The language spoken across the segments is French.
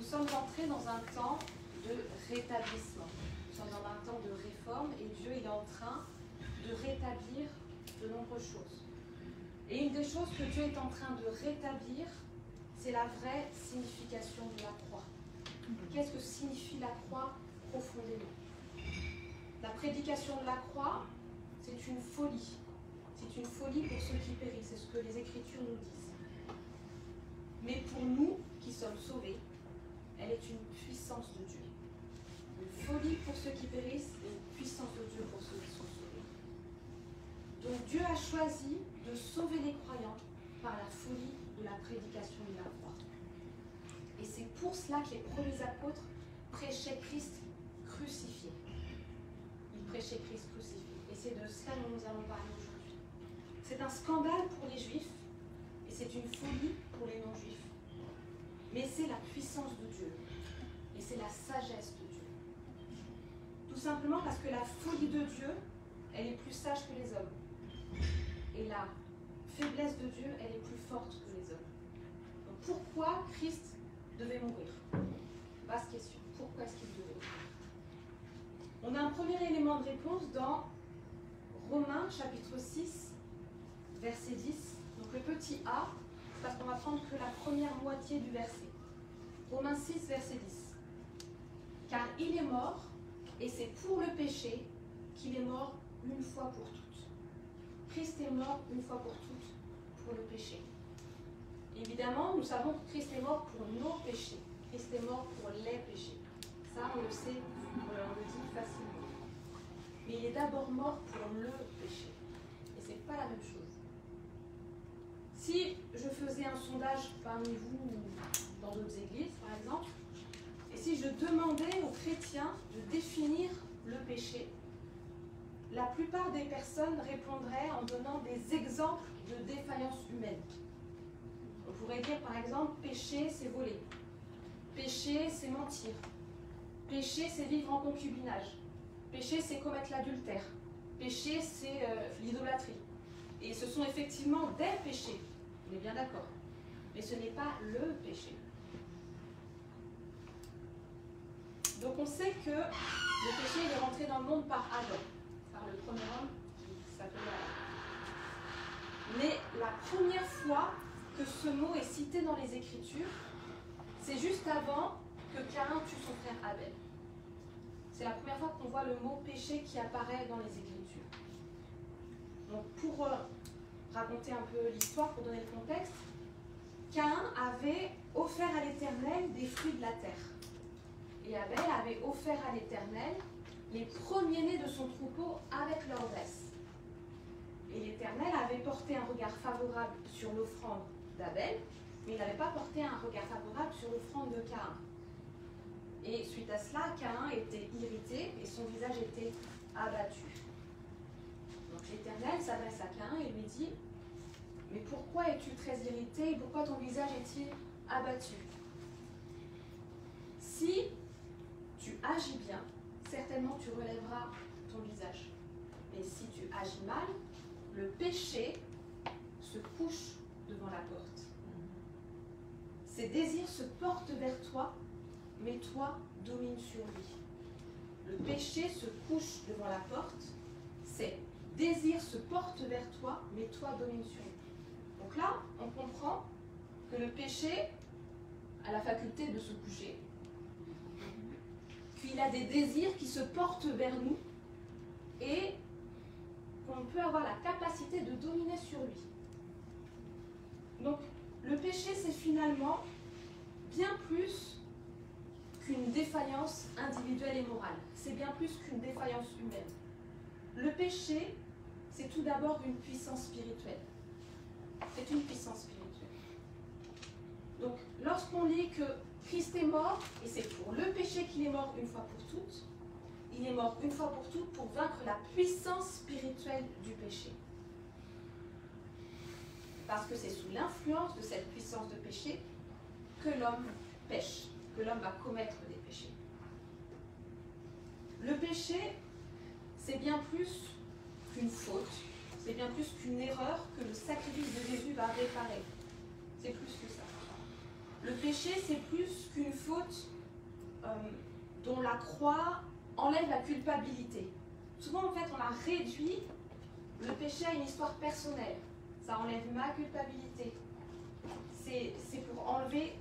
sommes entrés dans un temps de rétablissement. Nous sommes dans un temps de réforme et Dieu est en train de rétablir de nombreuses choses. Et une des choses que Dieu est en train de rétablir, c'est la vraie signification de la croix. Qu'est-ce que signifie la croix profondément? La prédication de la croix, c'est une folie. C'est une folie pour ceux qui périssent, c'est ce que les Écritures nous disent. Mais pour nous qui sommes sauvés, elle est une puissance de Dieu. Une folie pour ceux qui périssent et une puissance de Dieu pour ceux qui sont sauvés. Donc Dieu a choisi de sauver les croyants par la folie de la prédication de la croix. Et c'est pour cela que les premiers apôtres prêchaient Christ crucifié. Ils prêchaient Christ crucifié. Et c'est de cela dont nous allons parler aujourd'hui. C'est un scandale pour les Juifs et c'est une folie pour les non-Juifs. Mais c'est la puissance de Dieu et c'est la sagesse de Dieu. Tout simplement parce que la folie de Dieu, elle est plus sage que les hommes. Et la faiblesse de Dieu, elle est plus forte que les hommes. Donc pourquoi Christ devait mourir? Vaste question. Pourquoi est-ce qu'il devait mourir? On a un premier élément de réponse dans Romains chapitre 6, verset 10. Donc le petit a, parce qu'on va prendre que la première moitié du verset. Romains 6, verset 10. Car il est mort, et c'est pour le péché qu'il est mort une fois pour toutes. Christ est mort une fois pour toutes pour le péché. Évidemment, nous savons que Christ est mort pour nos péchés. Christ est mort pour les péchés. Ça, on le sait, on le dit facilement. Mais il est d'abord mort pour le péché. Et ce n'est pas la même chose. Si je faisais un sondage parmi vous ou dans d'autres églises, par exemple, et si je demandais aux chrétiens de définir le péché, la plupart des personnes répondraient en donnant des exemples de défaillances humaines. On pourrait dire par exemple, péché c'est voler, péché c'est mentir, péché c'est vivre en concubinage, péché c'est commettre l'adultère, péché c'est l'idolâtrie. Et ce sont effectivement des péchés, on est bien d'accord, mais ce n'est pas le péché. Donc on sait que le péché il est rentré dans le monde par Adam, par le premier homme qui s'appelait Adam. Mais la première fois que ce mot est cité dans les Écritures, c'est juste avant que Caïn tue son frère Abel. C'est la première fois qu'on voit le mot péché qui apparaît dans les Écritures. Donc pour raconter un peu l'histoire, pour donner le contexte, Caïn avait offert à l'Éternel des fruits de la terre. Et Abel avait offert à l'Éternel les premiers-nés de son troupeau avec leur graisse. Et l'Éternel avait porté un regard favorable sur l'offrande d'Abel, mais il n'avait pas porté un regard favorable sur l'offrande de Caïn. Et suite à cela, Caïn était irrité et son visage était abattu. Donc l'Éternel s'adresse à Caïn et lui dit « Mais pourquoi es-tu très irrité et pourquoi ton visage est-il abattu? Si tu agis bien, certainement tu relèveras ton visage. Mais si tu agis mal, le péché se couche devant la porte. Ses désirs se portent vers toi, mais toi domine sur lui. Le péché se couche devant la porte, ses désirs se portent vers toi, mais toi domine sur lui. Donc là, on comprend que le péché a la faculté de se coucher, qu'il a des désirs qui se portent vers nous et qu'on peut avoir la capacité de dominer sur lui. Donc, le péché, c'est finalement bien plus qu'une défaillance individuelle et morale. C'est bien plus qu'une défaillance humaine. Le péché, c'est tout d'abord une puissance spirituelle. C'est une puissance spirituelle. Donc, lorsqu'on lit que Christ est mort, et c'est pour le péché qu'il est mort une fois pour toutes, il est mort une fois pour toutes pour vaincre la puissance spirituelle du péché. Parce que c'est sous l'influence de cette puissance de péché que l'homme pêche, que l'homme va commettre des péchés. Le péché, c'est bien plus qu'une faute, c'est bien plus qu'une erreur que le sacrifice de Jésus va réparer. C'est plus que ça. Le péché, c'est plus qu'une faute la croix enlève la culpabilité. Souvent, en fait, on a réduit le péché à une histoire personnelle. Ça enlève ma culpabilité. C'est pour enlever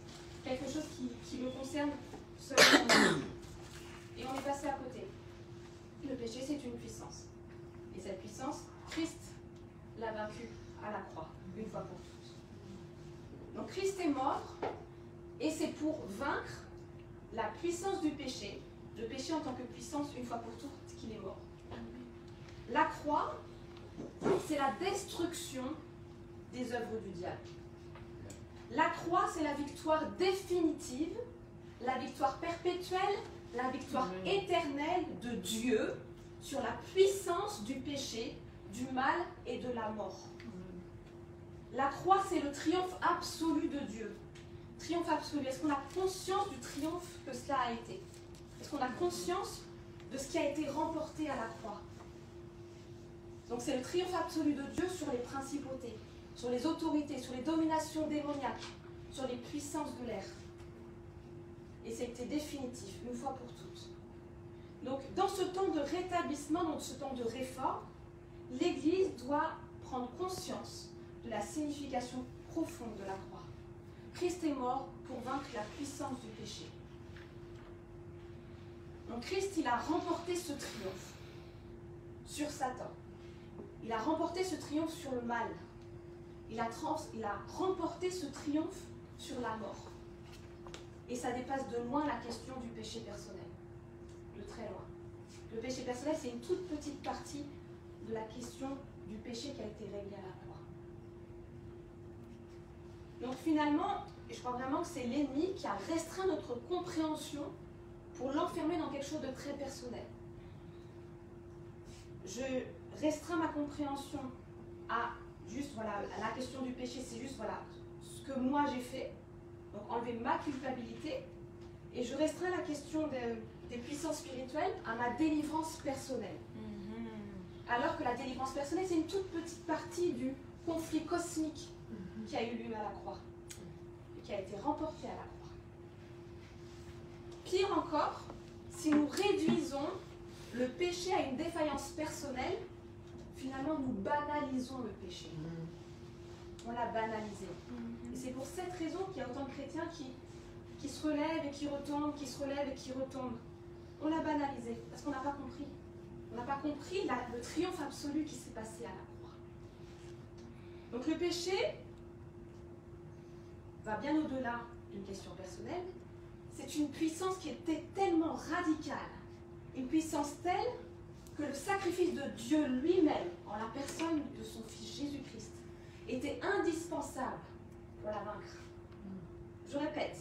quelque chose qui me concerne seulement moi. Et on est passé à côté. Le péché, c'est une puissance. Et cette puissance, Christ l'a vaincue à la croix, une fois pour toutes. Donc Christ est mort, et c'est pour vaincre la puissance du péché, le péché en tant que puissance, une fois pour toutes, qu'il est mort. La croix, c'est la destruction des œuvres du diable. La croix, c'est la victoire définitive, la victoire perpétuelle, la victoire éternelle de Dieu sur la puissance du péché, du mal et de la mort. La croix, c'est le triomphe absolu de Dieu. Triomphe absolu. Est-ce qu'on a conscience du triomphe que cela a été? Est-ce qu'on a conscience de ce qui a été remporté à la croix? Donc c'est le triomphe absolu de Dieu sur les principautés, sur les autorités, sur les dominations démoniaques, sur les puissances de l'air. Et c'était définitif, une fois pour toutes. Donc dans ce temps de rétablissement, dans ce temps de réforme, l'Église doit prendre conscience de la signification profonde de la croix. Christ est mort pour vaincre la puissance du péché. Donc Christ, il a remporté ce triomphe sur Satan. Il a remporté ce triomphe sur le mal. Il a remporté ce triomphe sur la mort. Et ça dépasse de loin la question du péché personnel. De très loin. Le péché personnel, c'est une toute petite partie de la question du péché qui a été réglé à la croix. Donc finalement, je crois vraiment que c'est l'ennemi qui a restreint notre compréhension pour l'enfermer dans quelque chose de très personnel. Je restreins ma compréhension à juste, voilà, à la question du péché, c'est juste, voilà, ce que moi j'ai fait, donc enlever ma culpabilité, et je restreins la question des puissances spirituelles à ma délivrance personnelle. Alors que la délivrance personnelle, c'est une toute petite partie du conflit cosmique qui a eu lieu à la croix, et qui a été remporté à la croix. Pire encore, si nous réduisons le péché à une défaillance personnelle, finalement nous banalisons le péché. On l'a banalisé. Et c'est pour cette raison qu'il y a autant de chrétiens qui se relèvent et qui retombent, qui se relèvent et qui retombent. On l'a banalisé, parce qu'on n'a pas compris. On n'a pas compris le triomphe absolu qui s'est passé à la croix. Donc le péché va bien au-delà d'une question personnelle. C'est une puissance qui était tellement radicale, une puissance telle que le sacrifice de Dieu lui-même, en la personne de son Fils Jésus-Christ, était indispensable pour la vaincre. Je répète,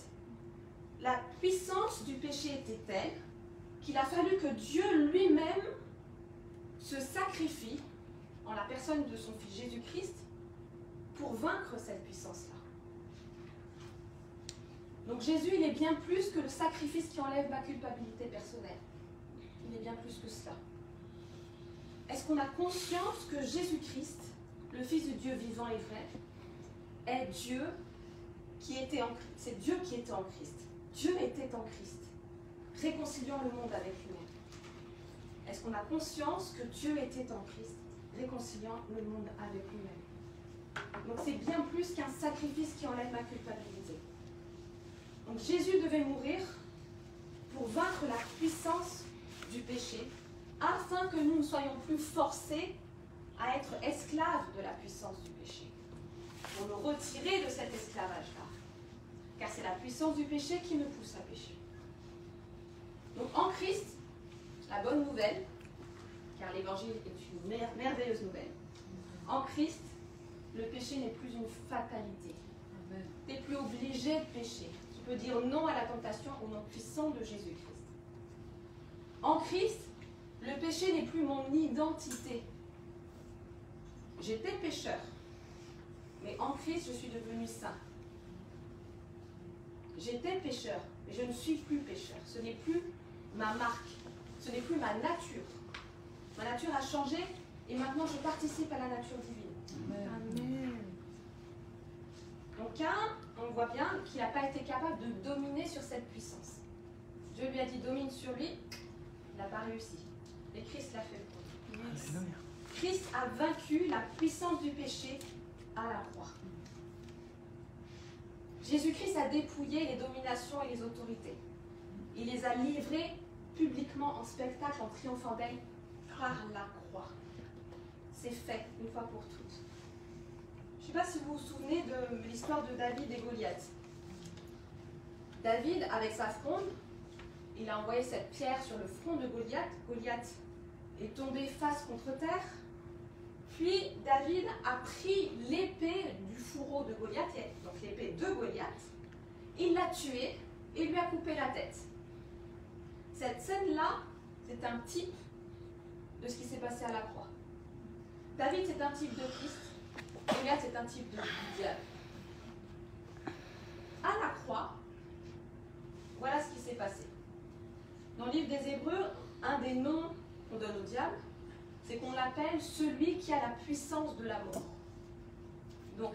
la puissance du péché était telle qu'il a fallu que Dieu lui-même se sacrifie en la personne de son Fils Jésus-Christ pour vaincre cette puissance-là. Donc Jésus, il est bien plus que le sacrifice qui enlève ma culpabilité personnelle. Il est bien plus que cela. Est-ce qu'on a conscience que Jésus-Christ, le Fils de Dieu vivant et vrai, est Dieu qui était en Christ? C'est Dieu qui était en Christ. Dieu était en Christ, réconciliant le monde avec lui-même. Est-ce qu'on a conscience que Dieu était en Christ, réconciliant le monde avec lui-même? Donc c'est bien plus qu'un sacrifice qui enlève ma culpabilité. Donc Jésus devait mourir pour vaincre la puissance du péché, afin que nous ne soyons plus forcés à être esclaves de la puissance du péché, pour nous retirer de cet esclavage-là. Car c'est la puissance du péché qui nous pousse à pécher. Donc en Christ, la bonne nouvelle, car l'évangile est une merveilleuse nouvelle, en Christ, le péché n'est plus une fatalité. Tu n'es plus obligé de pécher. Tu peux dire non à la tentation au nom puissant de Jésus-Christ. En Christ, le péché n'est plus mon identité. J'étais pécheur, mais en Christ, je suis devenu saint. J'étais pécheur, mais je ne suis plus pécheur. Ce n'est plus ma marque, ce n'est plus ma nature. Ma nature a changé et maintenant je participe à la nature divine. Amen. Donc Caïn, on voit bien qu'il n'a pas été capable de dominer sur cette puissance. Dieu lui a dit domine sur lui, il n'a pas réussi. Et Christ l'a fait pour lui. Christ a vaincu la puissance du péché à la croix. Jésus-Christ a dépouillé les dominations et les autorités. Il les a livrées publiquement en spectacle, en triomphant d'elles par la croix. C'est fait une fois pour toutes. Je ne sais pas si vous vous souvenez de l'histoire de David et Goliath. David, avec sa fronde, il a envoyé cette pierre sur le front de Goliath. Goliath est tombé face contre terre. Puis David a pris l'épée du fourreau de Goliath, donc l'épée de Goliath. Il l'a tué et lui a coupé la tête. Cette scène-là, c'est un type de ce qui s'est passé à la croix. David, c'est un type de Christ. Goliath, c'est un type du diable. À la croix, voilà ce qui s'est passé. Dans le livre des Hébreux, un des noms qu'on donne au diable, c'est qu'on l'appelle celui qui a la puissance de la mort. Donc,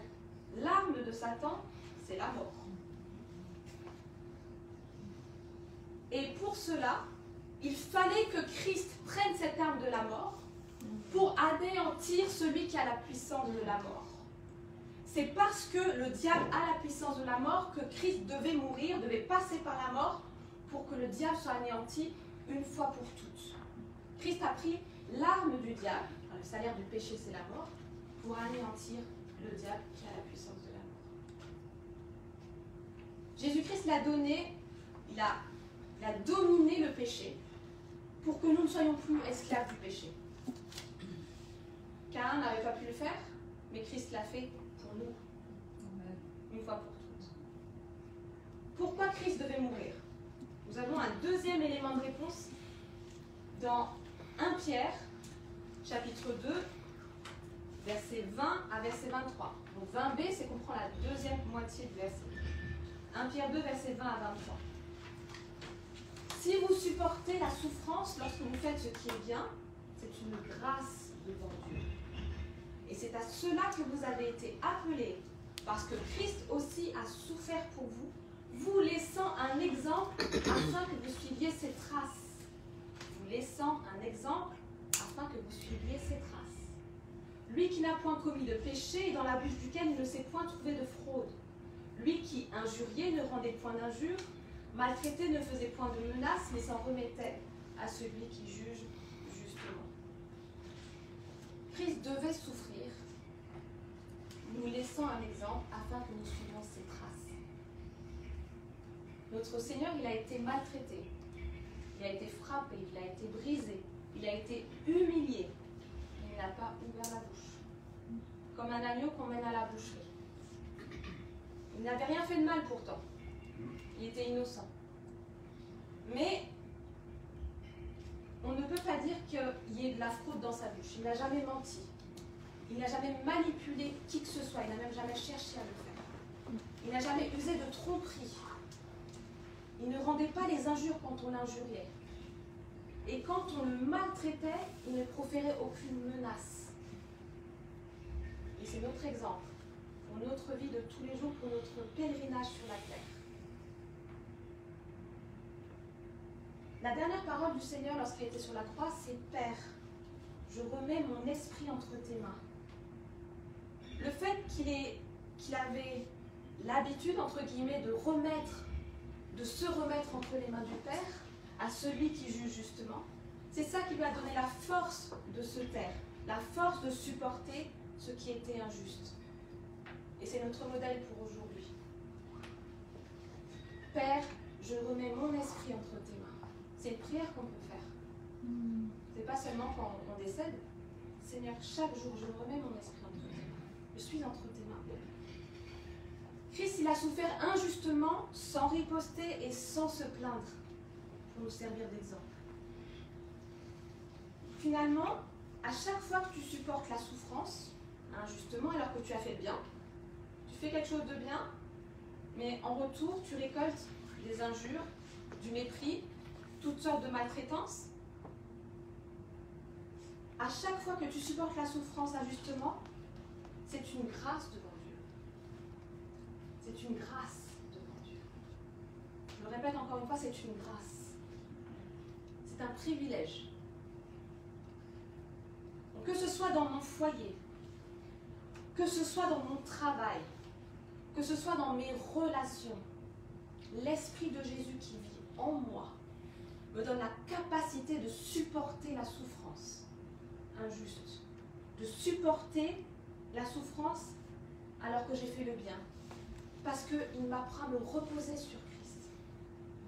l'arme de Satan, c'est la mort. Et pour cela, il fallait que Christ prenne cette arme de la mort pour anéantir celui qui a la puissance de la mort. C'est parce que le diable a la puissance de la mort que Christ devait mourir, devait passer par la mort pour que le diable soit anéanti une fois pour toutes. Christ a pris l'arme du diable, le salaire du péché c'est la mort, pour anéantir le diable qui a la puissance de la mort. Jésus-Christ l'a donné, il a dominé le péché pour que nous ne soyons plus esclaves du péché. Caïn n'avait pas pu le faire, mais Christ l'a fait pour nous, une fois pour toutes. Pourquoi Christ devait mourir? Nous avons un deuxième élément de réponse dans 1 Pierre, chapitre 2, verset 20 à verset 23. Donc 20b, c'est qu'on prend la deuxième moitié du verset. 1 Pierre 2, verset 20 à 23. Si vous supportez la souffrance lorsque vous faites ce qui est bien, c'est une grâce devant Dieu. Et c'est à cela que vous avez été appelés, parce que Christ aussi a souffert pour vous, vous laissant un exemple afin que vous suiviez ses traces. Vous laissant un exemple afin que vous suiviez ses traces. Lui qui n'a point commis de péché et dans la bouche duquel il ne s'est point trouvé de fraude. Lui qui, injurié, ne rendait point d'injure, maltraité, ne faisait point de menaces, mais s'en remettait à celui qui juge justement. Christ devait souffrir, nous laissant un exemple afin que nous suivions ses traces. Notre Seigneur, il a été maltraité, il a été frappé, il a été brisé, il a été humilié. Il n'a pas ouvert la bouche, comme un agneau qu'on mène à la boucherie. Il n'avait rien fait de mal pourtant. Il était innocent. Mais on ne peut pas dire qu'il y ait de la fraude dans sa bouche. Il n'a jamais menti. Il n'a jamais manipulé qui que ce soit. Il n'a même jamais cherché à le faire. Il n'a jamais usé de tromperie. Il ne rendait pas les injures quand on l'injuriait. Et quand on le maltraitait, il ne proférait aucune menace. Et c'est notre exemple pour notre vie de tous les jours, pour notre pèlerinage sur la terre. La dernière parole du Seigneur lorsqu'il était sur la croix, c'est « Père, je remets mon esprit entre tes mains ». Le fait qu'il avait l'habitude, entre guillemets, de se remettre entre les mains du Père à celui qui juge justement, c'est ça qui lui a donné la force de se taire, la force de supporter ce qui était injuste. Et c'est notre modèle pour aujourd'hui. Père, je remets mon esprit entre tes mains. C'est une prière qu'on peut faire. C'est pas seulement quand on décède. Seigneur, chaque jour, je remets mon esprit entre tes mains. Je suis entre tes mains. Christ, il a souffert injustement, sans riposter et sans se plaindre, pour nous servir d'exemple. Finalement, à chaque fois que tu supportes la souffrance, injustement, alors que tu as fait le bien, tu fais quelque chose de bien, mais en retour, tu récoltes des injures, du mépris, toutes sortes de maltraitances. À chaque fois que tu supportes la souffrance injustement, c'est une grâce devant Dieu. C'est une grâce devant Dieu. Je le répète encore une fois, c'est une grâce. C'est un privilège. Donc, que ce soit dans mon foyer, que ce soit dans mon travail, que ce soit dans mes relations, l'Esprit de Jésus qui vit en moi me donne la capacité de supporter la souffrance injuste, de supporter la souffrance alors que j'ai fait le bien, parce qu'il m'apprend à me reposer sur Christ,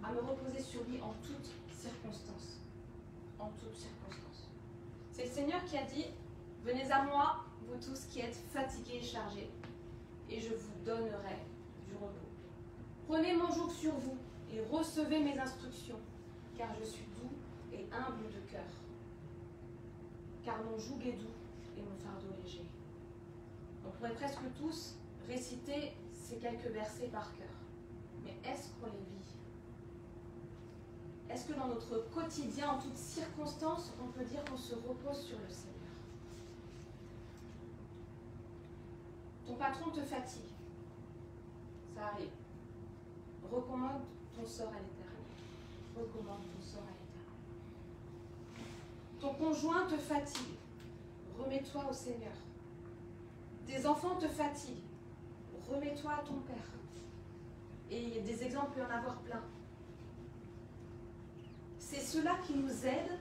à me reposer sur lui en toutes circonstances. En toutes circonstances. C'est le Seigneur qui a dit, venez à moi, vous tous qui êtes fatigués et chargés, et je vous donnerai du repos. Prenez mon joug sur vous et recevez mes instructions, car je suis doux et humble de cœur. Car mon joug est doux et mon fardeau léger. On pourrait presque tous réciter ces quelques versets par cœur. Mais est-ce qu'on les vit? Est-ce que dans notre quotidien, en toutes circonstances, on peut dire qu'on se repose sur le Seigneur? Ton patron te fatigue. Ça arrive. Recommande ton sort à l'Éternel. Recommande ton sort à l'Éternel. Ton conjoint te fatigue. Remets-toi au Seigneur. Tes enfants te fatiguent. Remets-toi à ton Père. Et des exemples, il peut y en avoir plein. C'est cela qui nous aide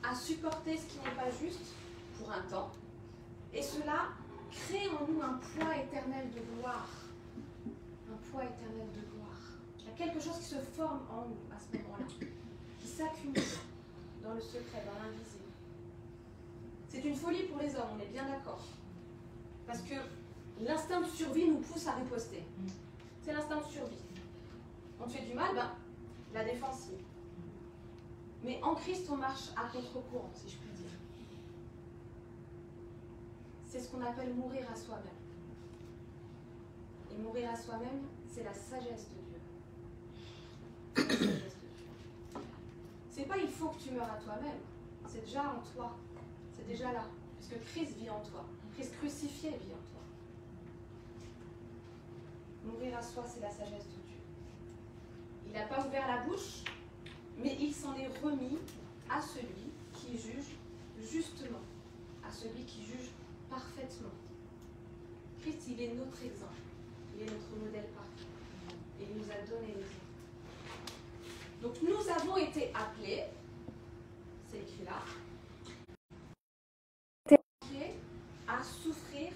à supporter ce qui n'est pas juste pour un temps. Et cela crée en nous un poids éternel de gloire. Un poids éternel de gloire. Il y a quelque chose qui se forme en nous à ce moment-là, qui s'accumule dans le secret, dans l'invisible. C'est une folie pour les hommes, on est bien d'accord. Parce que l'instinct de survie nous pousse à riposter. C'est l'instinct de survie. On te fait du mal, la défensive. Mais en Christ, on marche à contre-courant, si je puis dire. C'est ce qu'on appelle mourir à soi-même. Et mourir à soi-même, c'est la sagesse de Dieu. C'est la sagesse de Dieu. C'est pas il faut que tu meures à toi-même. C'est déjà en toi. C'est déjà là. Puisque Christ vit en toi. Christ crucifié vit en toi. Mourir à soi, c'est la sagesse de Dieu. Il n'a pas ouvert la bouche, mais il s'en est remis à celui qui juge justement, à celui qui juge parfaitement. Christ, il est notre exemple, il est notre modèle parfait, et il nous a donné l'exemple. Donc nous avons été appelés, c'est écrit là, à souffrir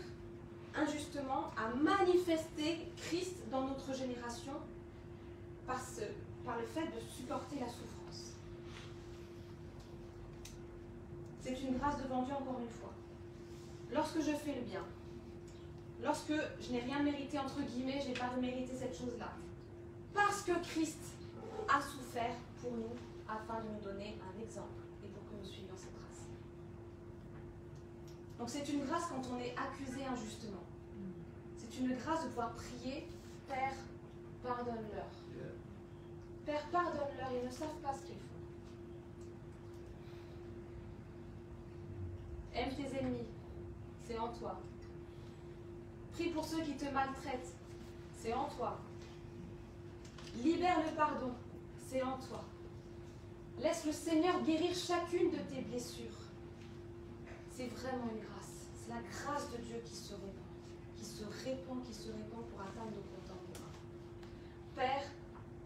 injustement, à manifester Christ dans notre génération par le fait de supporter la souffrance. C'est une grâce devant Dieu encore une fois. Lorsque je fais le bien, lorsque je n'ai rien mérité, entre guillemets, je n'ai pas mérité cette chose-là, parce que Christ a souffert pour nous afin de nous donner un exemple et pour que nous suivions ses traces. Donc c'est une grâce quand on est accusé injustement. C'est une grâce de pouvoir prier, Père, pardonne-leur. Père, pardonne-leur, ils ne savent pas ce qu'ils font. Aime tes ennemis, c'est en toi. Prie pour ceux qui te maltraitent, c'est en toi. Libère le pardon, c'est en toi. Laisse le Seigneur guérir chacune de tes blessures. C'est vraiment une grâce. C'est la grâce de Dieu qui se répand, pour atteindre nos contemporains. Père,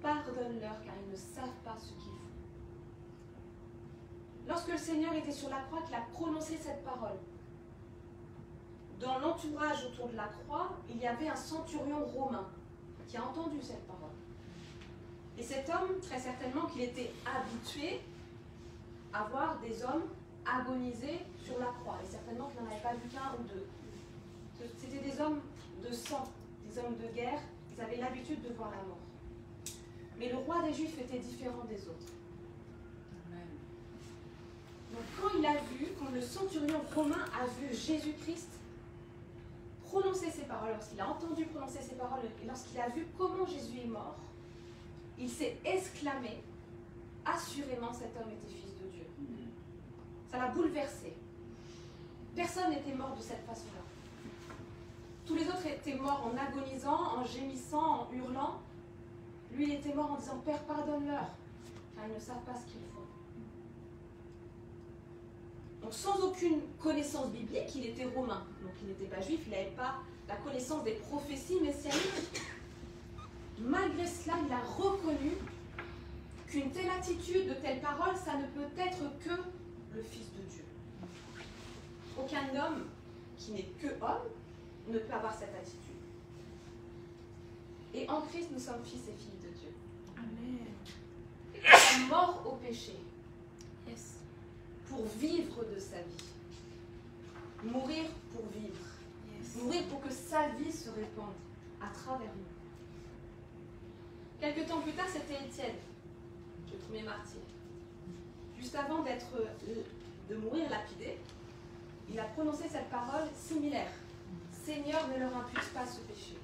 pardonne-leur car ils ne savent pas ce qu'ils font. Lorsque le Seigneur était sur la croix, qu'il a prononcé cette parole, dans l'entourage autour de la croix, il y avait un centurion romain qui a entendu cette parole. Et cet homme, très certainement qu'il était habitué à voir des hommes agoniser sur la croix. Et certainement qu'il n'en avait pas vu qu'un ou deux. C'était des hommes de sang, des hommes de guerre. Ils avaient l'habitude de voir la mort. Mais le roi des Juifs était différent des autres. Donc quand le centurion romain a vu Jésus-Christ prononcer ces paroles, lorsqu'il a entendu prononcer ces paroles, et lorsqu'il a vu comment Jésus est mort, il s'est exclamé, assurément cet homme était fils de Dieu. Ça l'a bouleversé. Personne n'était mort de cette façon-là. Tous les autres étaient morts en agonisant, en gémissant, en hurlant. Lui, il était mort en disant « Père, pardonne-leur, car ils ne savent pas ce qu'ils font. » Donc sans aucune connaissance biblique, il était romain, donc il n'était pas juif, il n'avait pas la connaissance des prophéties messianiques. Malgré cela, il a reconnu qu'une telle attitude, de telles paroles, ça ne peut être que le Fils de Dieu. Aucun homme qui n'est que homme ne peut avoir cette attitude. Et en Christ, nous sommes fils et filles de Dieu. Amen. Il est mort au péché. Yes. Pour vivre de sa vie. Mourir pour vivre. Yes. Mourir pour que sa vie se répande à travers nous. Quelque temps plus tard, c'était Étienne, le premier martyr. Juste avant de mourir lapidé, il a prononcé cette parole similaire. Seigneur, ne leur impute pas ce péché.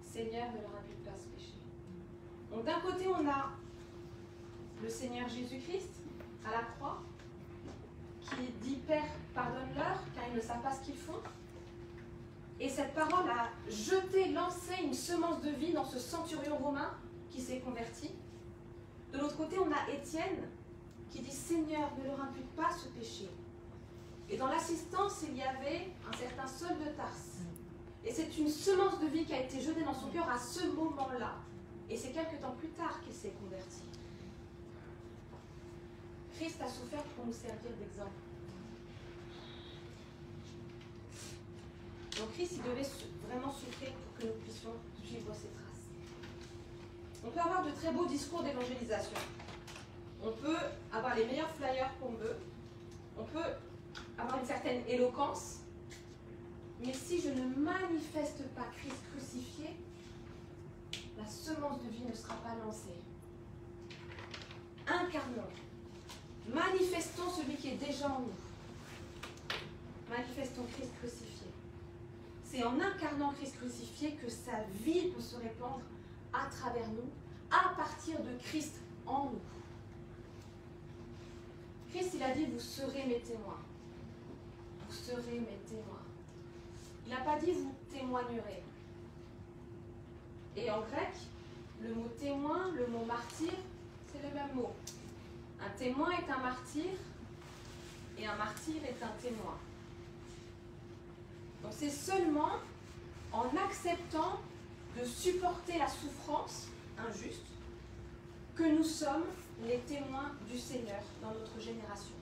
Seigneur, ne leur impute pas ce péché. Donc d'un côté, on a le Seigneur Jésus-Christ à la croix, qui dit « Père, pardonne-leur, car ils ne savent pas ce qu'ils font ». Et cette parole a jeté, lancé une semence de vie dans ce centurion romain qui s'est converti. De l'autre côté, on a Étienne qui dit « Seigneur, ne leur impute pas ce péché ». Et dans l'assistance, il y avait un certain Saul de Tarse. Et c'est une semence de vie qui a été jetée dans son cœur à ce moment-là. Et c'est quelques temps plus tard qu'il s'est converti. Christ a souffert pour nous servir d'exemple. Donc Christ, il devait vraiment souffrir pour que nous puissions suivre ses traces. On peut avoir de très beaux discours d'évangélisation. On peut avoir les meilleurs flyers qu'on veut. On peut avoir une certaine éloquence. Mais si je ne manifeste pas Christ crucifié, la semence de vie ne sera pas lancée. Incarnons. Manifestons celui qui est déjà en nous. Manifestons Christ crucifié. C'est en incarnant Christ crucifié que sa vie peut se répandre à travers nous, à partir de Christ en nous. Christ, il a dit, vous serez mes témoins. Vous serez mes témoins. Il n'a pas dit, vous témoignerez. Et en grec, le mot témoin, le mot martyr, c'est le même mot. Un témoin est un martyr, et un martyr est un témoin. Donc c'est seulement en acceptant de supporter la souffrance injuste que nous sommes les témoins du Seigneur dans notre génération.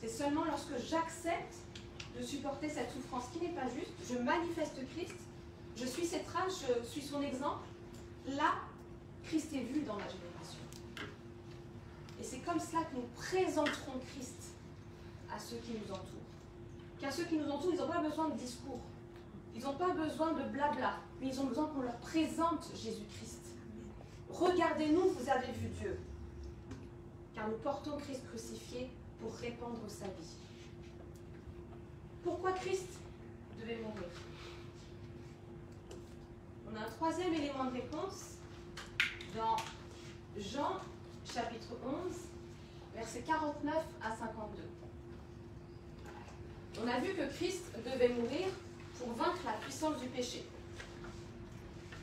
C'est seulement lorsque j'accepte de supporter cette souffrance qui n'est pas juste, je manifeste Christ, je suis ses traces, je suis son exemple, là, Christ est vu dans ma génération. Et c'est comme cela que nous présenterons Christ à ceux qui nous entourent. Car ceux qui nous entourent, ils n'ont pas besoin de discours. Ils n'ont pas besoin de blabla. Mais ils ont besoin qu'on leur présente Jésus-Christ. Regardez-nous, vous avez vu Dieu. Car nous portons Christ crucifié pour répandre sa vie. Pourquoi Christ devait mourir? On a un troisième élément de réponse dans Jean chapitre 11, versets 49 à 52. On a vu que Christ devait mourir pour vaincre la puissance du péché.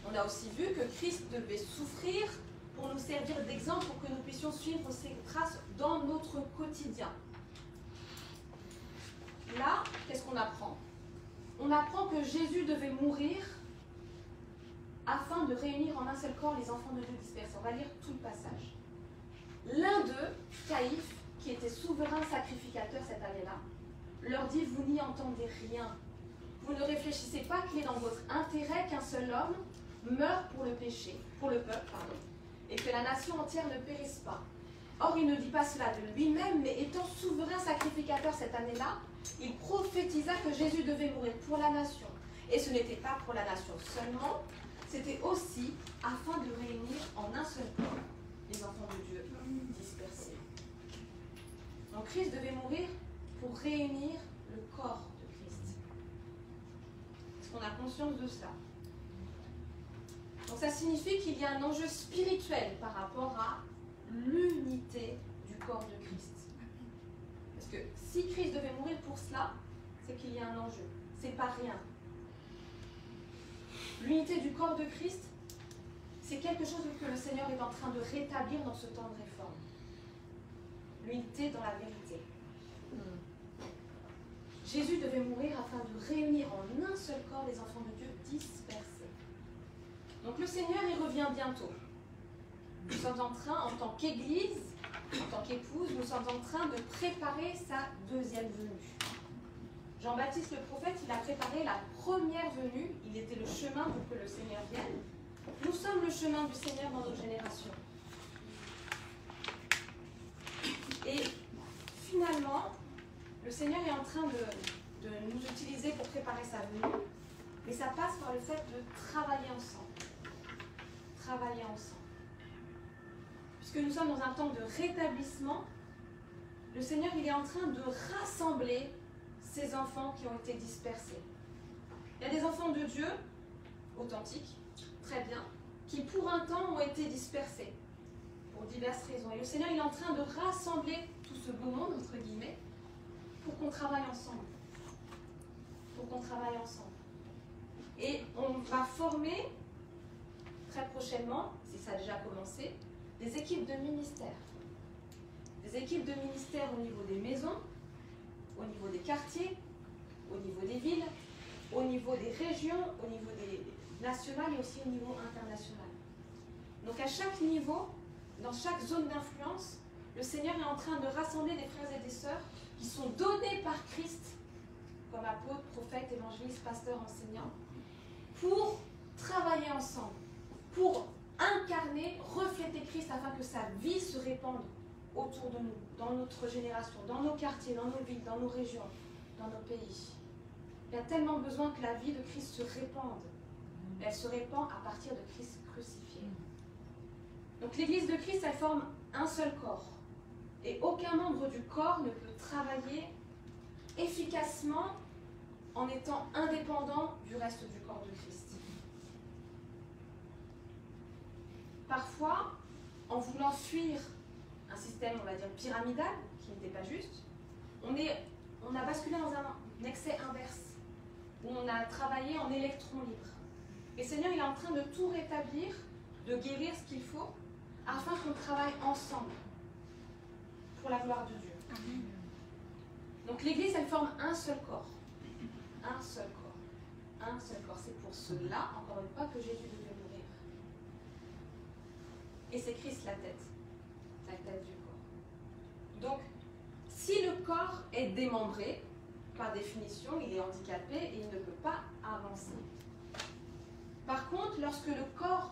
On a aussi vu que Christ devait souffrir pour nous servir d'exemple, pour que nous puissions suivre ses traces dans notre quotidien. Là, qu'est-ce qu'on apprend? On apprend que Jésus devait mourir afin de réunir en un seul corps les enfants de Dieu dispersés. On va lire tout le passage. L'un d'eux, Caïphe, qui était souverain sacrificateur cette année-là, leur dit, vous n'y entendez rien. Vous ne réfléchissez pas qu'il est dans votre intérêt qu'un seul homme meure pour le péché, pour le peuple, et que la nation entière ne périsse pas. Or, il ne dit pas cela de lui-même, mais étant souverain sacrificateur cette année-là, il prophétisa que Jésus devait mourir pour la nation. Et ce n'était pas pour la nation seulement, c'était aussi afin de réunir en un seul corps les enfants de Dieu dispersés. Donc Christ devait mourir pour réunir le corps de Christ. Est-ce qu'on a conscience de cela? Donc ça signifie qu'il y a un enjeu spirituel par rapport à l'unité du corps de Christ. Parce que si Christ devait mourir pour cela, c'est qu'il y a un enjeu. C'est pas rien. L'unité du corps de Christ, c'est quelque chose que le Seigneur est en train de rétablir dans ce temps de réforme. L'unité dans la vérité. Jésus devait mourir afin de réunir en un seul corps les enfants de Dieu dispersés. Donc le Seigneur, il revient bientôt. Nous sommes en train, en tant qu'Église, en tant qu'épouse, nous sommes en train de préparer sa deuxième venue. Jean-Baptiste le prophète, il a préparé la première venue. Il était le chemin pour que le Seigneur vienne. Nous sommes le chemin du Seigneur dans notre génération. Et finalement, le Seigneur est en train de nous utiliser pour préparer sa venue, mais ça passe par le fait de travailler ensemble. Travailler ensemble. Puisque nous sommes dans un temps de rétablissement, le Seigneur il est en train de rassembler ces enfants qui ont été dispersés. Il y a des enfants de Dieu, authentiques, très bien, qui pour un temps ont été dispersés, pour diverses raisons. Et le Seigneur il est en train de rassembler tout ce beau monde, entre guillemets, pour qu'on travaille ensemble. Pour qu'on travaille ensemble. Et on va former, très prochainement, si ça a déjà commencé, des équipes de ministère. Des équipes de ministère au niveau des maisons, au niveau des quartiers, au niveau des villes, au niveau des régions, au niveau des nationales et aussi au niveau international. Donc à chaque niveau, dans chaque zone d'influence, le Seigneur est en train de rassembler des frères et des sœurs qui sont donnés par Christ, comme apôtres, prophètes, évangélistes, pasteurs, enseignants, pour travailler ensemble, pour incarner, refléter Christ afin que sa vie se répande autour de nous, dans notre génération, dans nos quartiers, dans nos villes, dans nos régions, dans nos pays. Il y a tellement besoin que la vie de Christ se répande. Elle se répand à partir de Christ crucifié. Donc l'Église de Christ, elle forme un seul corps. Et aucun membre du corps ne peut travailler efficacement en étant indépendant du reste du corps de Christ. Parfois, en voulant fuir un système, on va dire, pyramidal, qui n'était pas juste, on a basculé dans un excès inverse, où on a travaillé en électrons libres. Et le Seigneur, il est en train de tout rétablir, de guérir ce qu'il faut, afin qu'on travaille ensemble, pour la gloire de Dieu. Amen. Donc l'Église, elle forme un seul corps. Un seul corps. Un seul corps. C'est pour cela, encore une fois, que Jésus devait mourir. Et c'est Christ la tête du corps. Donc, si le corps est démembré, par définition, il est handicapé et il ne peut pas avancer. Par contre, lorsque le corps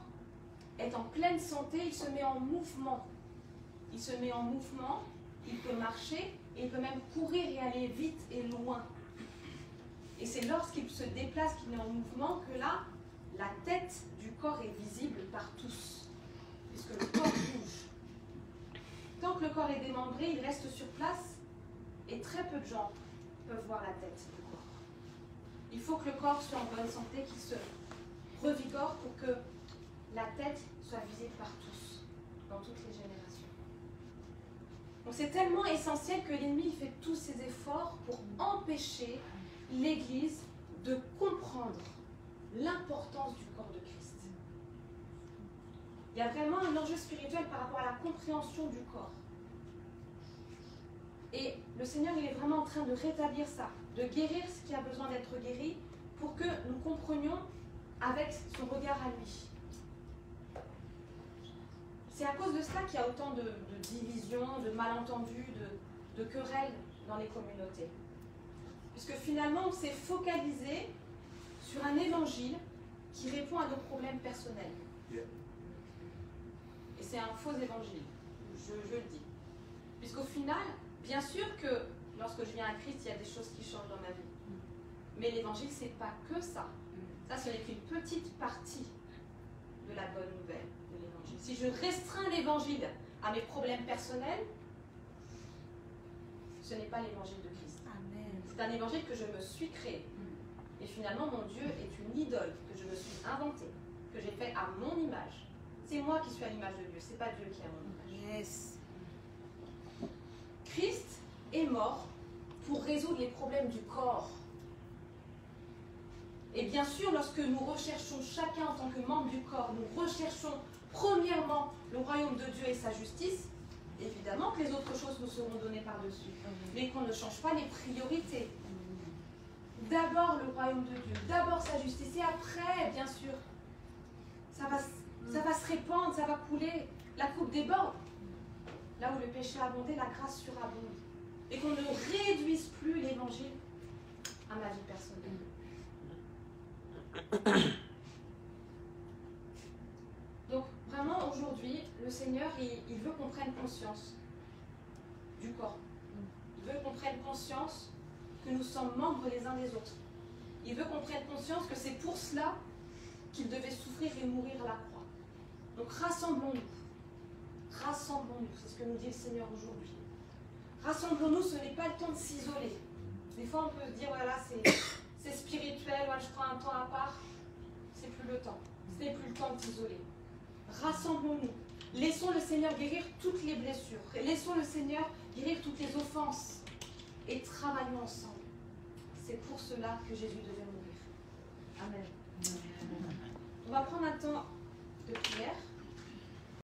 est en pleine santé, il se met en mouvement. Il se met en mouvement, il peut marcher et il peut même courir et aller vite et loin. Et c'est lorsqu'il se déplace, qu'il est en mouvement, que là, la tête du corps est visible par tous, puisque le corps bouge. Tant que le corps est démembré, il reste sur place et très peu de gens peuvent voir la tête du corps. Il faut que le corps soit en bonne santé, qu'il se revigore pour que la tête soit visible par tous, dans toutes les générations. Donc c'est tellement essentiel que l'ennemi fait tous ses efforts pour empêcher l'Église de comprendre l'importance du corps de Christ. Il y a vraiment un enjeu spirituel par rapport à la compréhension du corps. Et le Seigneur, il est vraiment en train de rétablir ça, de guérir ce qui a besoin d'être guéri pour que nous comprenions avec son regard à lui. C'est à cause de cela qu'il y a autant de divisions, de malentendus, de querelles dans les communautés. Puisque finalement, on s'est focalisé sur un évangile qui répond à nos problèmes personnels. Et c'est un faux évangile, je le dis. Puisqu'au final, bien sûr que lorsque je viens à Christ, il y a des choses qui changent dans ma vie. Mais l'évangile, c'est pas que ça. Ça, ce n'est qu'une petite partie de la bonne nouvelle de l'évangile. Si je restreins l'évangile à mes problèmes personnels, ce n'est pas l'évangile de Christ. Amen. C'est un évangile que je me suis créé. Et finalement, mon Dieu est une idole que je me suis inventée, que j'ai fait à mon image. C'est moi qui suis à l'image de Dieu, c'est pas Dieu qui est à mon image. Yes. Christ est mort pour résoudre les problèmes du corps. Et bien sûr, lorsque nous recherchons chacun en tant que membre du corps, nous recherchons premièrement le royaume de Dieu et sa justice, évidemment que les autres choses nous seront données par-dessus, mais qu'on ne change pas les priorités. D'abord le royaume de Dieu, d'abord sa justice, et après, bien sûr, ça va se répandre, ça va couler, la coupe déborde. Là où le péché a abondé, la grâce surabonde. Et qu'on ne réduise plus l'évangile à ma vie personnelle. Donc vraiment aujourd'hui, le Seigneur, il veut qu'on prenne conscience du corps. Il veut qu'on prenne conscience que nous sommes membres les uns des autres. Il veut qu'on prenne conscience que c'est pour cela qu'il devait souffrir et mourir à la croix. Donc rassemblons-nous. Rassemblons-nous, c'est ce que nous dit le Seigneur aujourd'hui. Rassemblons-nous, ce n'est pas le temps de s'isoler. Des fois on peut se dire, voilà, c'est spirituel, voilà, je prends un temps à part. C'est plus le temps. Ce n'est plus le temps de s'isoler. Rassemblons-nous. Laissons le Seigneur guérir toutes les blessures. Laissons le Seigneur guérir toutes les offenses. Et travaillons ensemble. C'est pour cela que Jésus devait mourir. Amen. On va prendre un temps de prière.